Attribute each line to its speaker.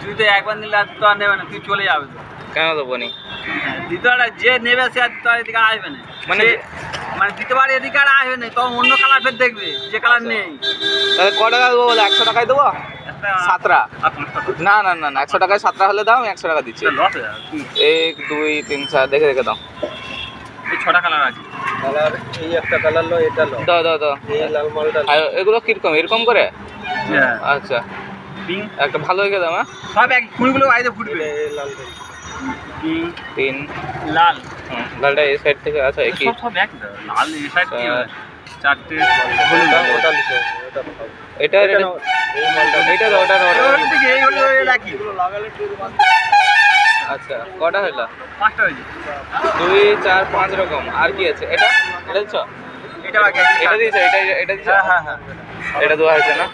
Speaker 1: তুই তো একবার নিলে আর তো আর নেবে না, তুই চলে যাবে তো।
Speaker 2: কেন দেবো নি?
Speaker 1: দ্বিতীয়বার যে নেবে সে আর দ্বিতীয়বার এদিকে আর আসবে না,
Speaker 2: মানে
Speaker 1: মানে দ্বিতীয়বার এদিকে আর আসবে না, তখন অন্য কালার ফের দেখবে যে কালার নেই।
Speaker 2: তাহলে ক টাকা দেবো বলে? 100 টাকায় দেবো?
Speaker 1: একটা
Speaker 2: 7টা?
Speaker 1: আর 5টা তো
Speaker 2: না না না না, 100 টাকায় 7টা হলে দাও, আমি 100 টাকা দিচ্ছি।
Speaker 1: লস হয়ে যাবে।
Speaker 2: 1 2 3 4 দেখে দেখে দাও।
Speaker 1: এই 6টা কালার আছে।
Speaker 3: কালার এই একটা কালার লো, এটা লো,
Speaker 2: দাও দাও দাও।
Speaker 3: এই লাল মালটা লো।
Speaker 2: আর এগুলো কিরকম এরকম করে?
Speaker 1: হ্যাঁ
Speaker 2: আচ্ছা,
Speaker 1: পিঙ্ক
Speaker 2: একটা ভালো দেখে দাও। হ্যাঁ,
Speaker 1: সব এক ফুলগুলো বাইরে ফুটবে।
Speaker 3: এই লালটা
Speaker 1: পিঙ্ক
Speaker 2: 3
Speaker 1: লাল
Speaker 2: লালটা এই সাইড থেকে। আচ্ছা কি
Speaker 1: সব সব এক দাও, লাল এই সাইড কি হবে? 4টে
Speaker 3: ওটা ওটা লিখো, ওটা দাও।
Speaker 2: এটা
Speaker 3: এটা নাও, এই মালটা
Speaker 2: এটা দাও, ওটা দাও, ওটা দাও।
Speaker 1: থেকে এই হলো লাকি।
Speaker 3: লাগালে ঠিক আছে।
Speaker 2: আচ্ছা, কটা হলো?
Speaker 1: 5টা হয়েছে।
Speaker 2: 2 4 5 রকম। আর কি আছে? এটা এটা দিচ্ছ?
Speaker 1: এটা বাকি আছে।
Speaker 2: এটা দিয়েছো? এটা দিয়েছো?
Speaker 1: হ্যাঁ হ্যাঁ হ্যাঁ
Speaker 2: এটা দেওয়া হয়েছে না?